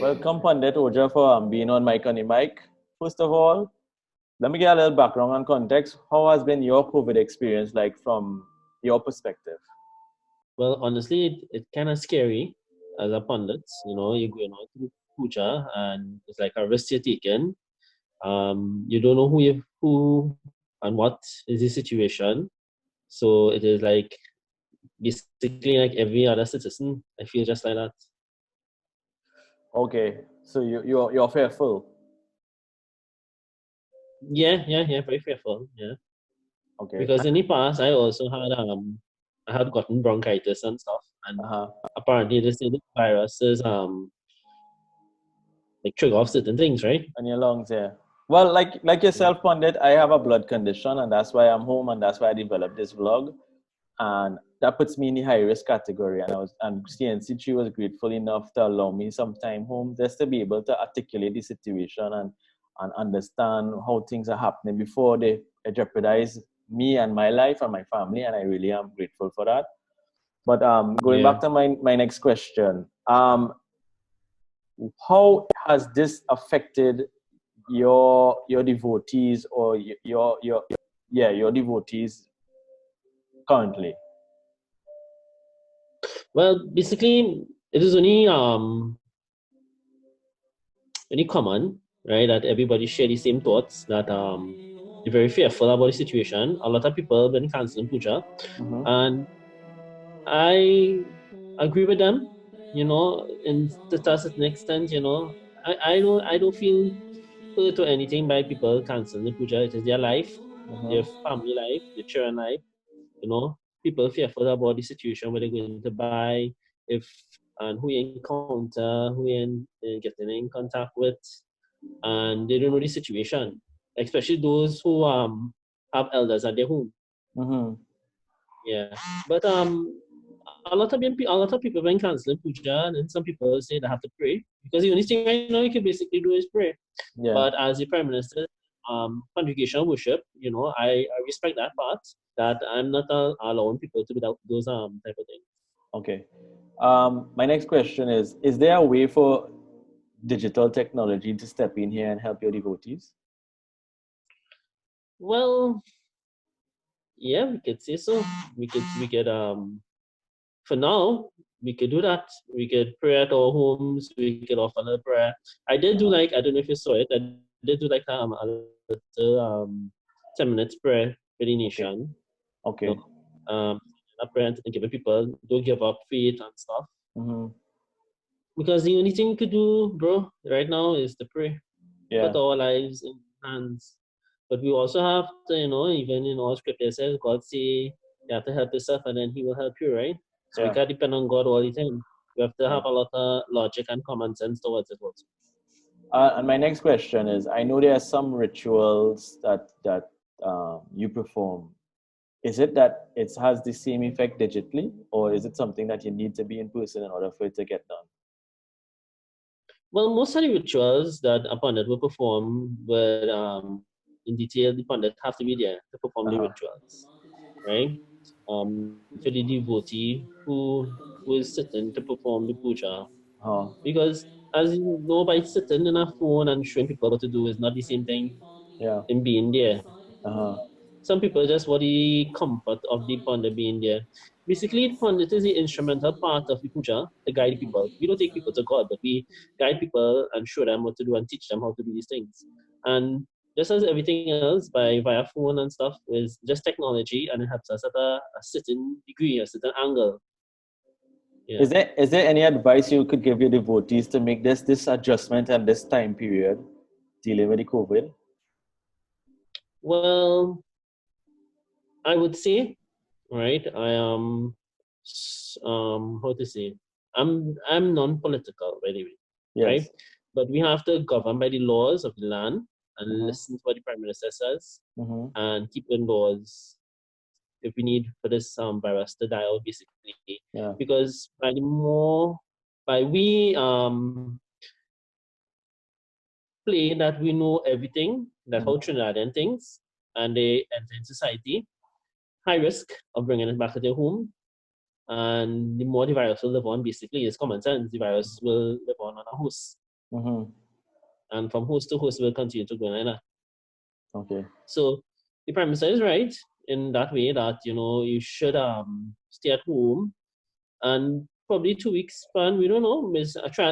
Welcome, Pundit Oja, for being on Mike on the Mic. First of all, let me get a little background and context. How has been your COVID experience like from your perspective? Well, honestly, it's kind of scary as a pundit. You're going out to puja and it's like a risk you're taking. You don't know who and what is the situation. So it is like basically like every other citizen. I feel just like that. Okay, so you're fearful. Yeah, very fearful. Yeah, Okay. because in the past I had gotten bronchitis and stuff, and Uh-huh. apparently this virus is like trigger off certain things, right? And your lungs, yeah. Well, like yourself, Pundit, I have a blood condition, and that's why I'm home, and that's why I developed this vlog, and that puts me in the high risk category. And CNC3 was grateful enough to allow me some time home just to be able to articulate the situation and understand how things are happening before they jeopardize me and my life and my family. And I really am grateful for that. But going Yeah. back to my next question, how has this affected your devotees or your devotees currently? Well, basically, it is only common, right, that everybody share the same thoughts that they're very fearful about the situation. A lot of people have been canceling puja, and I agree with them. In to a certain extent, I don't feel hurt or anything by people canceling the puja. It is their life, their family life, their children life. People fearful about the situation where they're going to buy, if and who you encounter, who you getting in contact with, and they don't know the situation, especially those who have elders at their home. Yeah, but a lot of people been canceling puja, and then some people say they have to pray because the only thing right now you can basically do is pray. Yeah. But as the Prime Minister, congregational worship, I respect that part, that I'm not allowing people to do those type of things. Okay. My next question is there a way for digital technology to step in here and help your devotees? Well, yeah, we could say so. We could for now, we could do that. We could pray at our homes. We could offer a prayer. I did do I don't know if you saw it. I did do a little 10 minutes prayer for the nation. Okay. A prayer and giving people don't give up faith and stuff. Mm-hmm. Because the only thing we could do, bro, right now is to pray. Yeah. Put our lives in hands. But we also have to, even in our scripture says, God say you have to help yourself and then He will help you, right? So we can't depend on God all the time. We have to have a lot of logic and common sense towards it also. And my next question is: I know there are some rituals that you perform. Is it that it has the same effect digitally, or is it something that you need to be in person in order for it to get done? Well, most of the rituals that a pundit will perform would, in detail, the pundit have to be there to perform the rituals, right? For the devotee who is sitting to perform the puja. Because as you know, by sitting in a phone and showing people what to do is not the same thing in being there. Some people just want the comfort of the pundit being there. Basically, the pundit is the instrumental part of the puja to guide people. We don't take people to God, but we guide people and show them what to do and teach them how to do these things. And just as everything else, via phone and stuff, is just technology, and it helps us at a certain degree, a certain angle. Yeah. Is there any advice you could give your devotees to make this adjustment at this time period dealing with the COVID? Well, I would say, right, I am how to say, I'm non-political, by the way, right? But we have to govern by the laws of the land and listen to what the Prime Minister says and keep the laws if we need for this virus to die out, basically. Because by we play that we know everything, that how Trinidadian things, and they enter in society, high risk of bringing it back to their home. And the more the virus will live on, basically, is common sense. The virus will live on a host. And from host to host, will continue to go like that. Okay. So the Prime Minister is right in that way that, you should stay at home, and probably 2 weeks span, we don't know.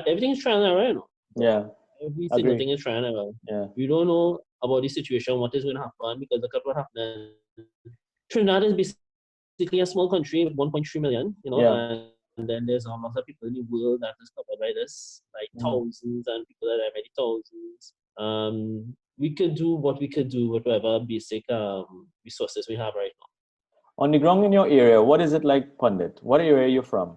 Everything's trial and error, Yeah. Every single thing is trial and error. Yeah. We don't know about the situation, what is going to happen, because look at what happened. Trinidad is basically a small country with 1.3 million, and then there's a lot of people in the world that is covered by this, like thousands, and people that are already thousands. We could do what we could do with whatever basic resources we have right now. On the ground in your area, what is it like, Pundit? What area are you from?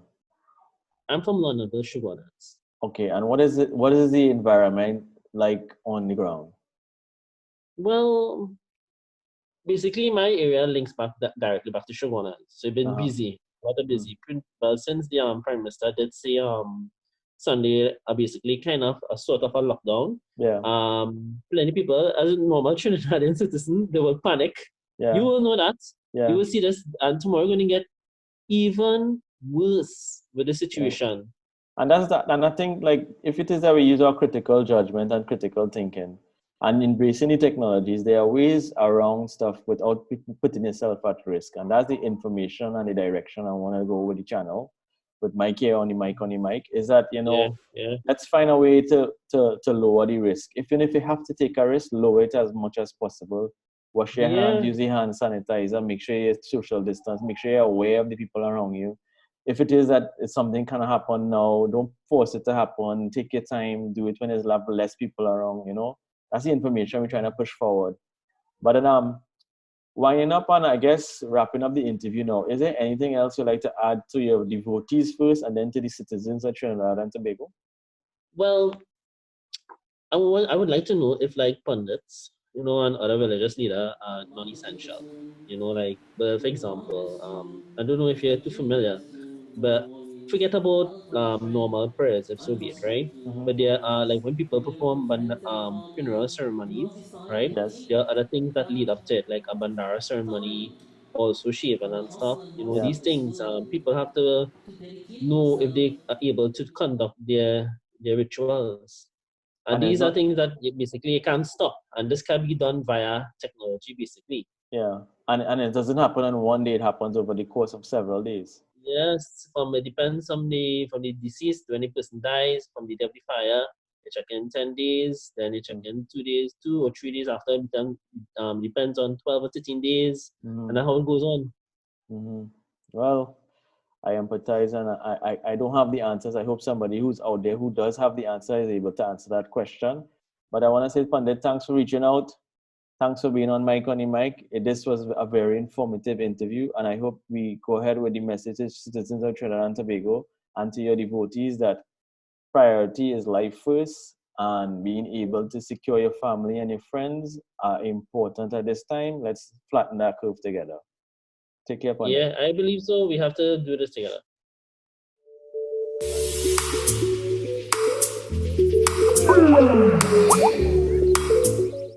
I'm from London, Sugarlands. Okay, and what is the environment like on the ground? Well, basically my area links back directly back to Sugarlands. So it's been busy, rather busy. Well, since the Prime Minister did say Sunday basically kind of a sort of a lockdown. Yeah. Plenty of people, as a normal Trinidadian citizen, they will panic. Yeah. You will know that. Yeah. You will see this, and tomorrow we're going to get even worse with the situation. Yeah. And that's that. And I think, like, if it is that we use our critical judgment and critical thinking and embracing the technologies, there are ways around stuff without putting yourself at risk. And that's the information and the direction I want to go with the channel. With Mike here on the mic, is that, let's find a way to lower the risk. Even if you have to take a risk, lower it as much as possible. Wash your hands, use the hand sanitizer, make sure you're social distance, make sure you're aware of the people around you. If it is that something can happen now, don't force it to happen. Take your time, do it when there's less people around, That's the information we're trying to push forward. But then, winding up and I guess wrapping up the interview now, is there anything else you'd like to add to your devotees first and then to the citizens of Trinidad and Tobago? Well, I would like to know if, like, pundits, and other religious leaders are non-essential. For example, I don't know if you're too familiar, but forget about normal prayers, if so be it, right? But there are, like, when people perform funeral ceremonies, right? Yes. There are other things that lead up to it, like a bandara ceremony, also shaving and stuff. These things, people have to know if they are able to conduct their rituals. And these are things that basically you can't stop. And this can be done via technology, basically. Yeah. And it doesn't happen on one day, it happens over the course of several days. Yes, it depends from the deceased. When the person dies, from the death of the fire, they check in 10 days, then they check in 2 days, 2 or 3 days after, depends on 12 or 13 days, and that's how it goes on. Well, I empathize, and I don't have the answers. I hope somebody who's out there who does have the answer is able to answer that question. But I want to say, Pundit, thanks for reaching out. Thanks for being on Mike on the Mic. This was a very informative interview, and I hope we go ahead with the message to citizens of Trinidad and Tobago and to your devotees that priority is life first, and being able to secure your family and your friends are important at this time. Let's flatten that curve together. Take care, Pundit. Yeah, I believe so. We have to do this together.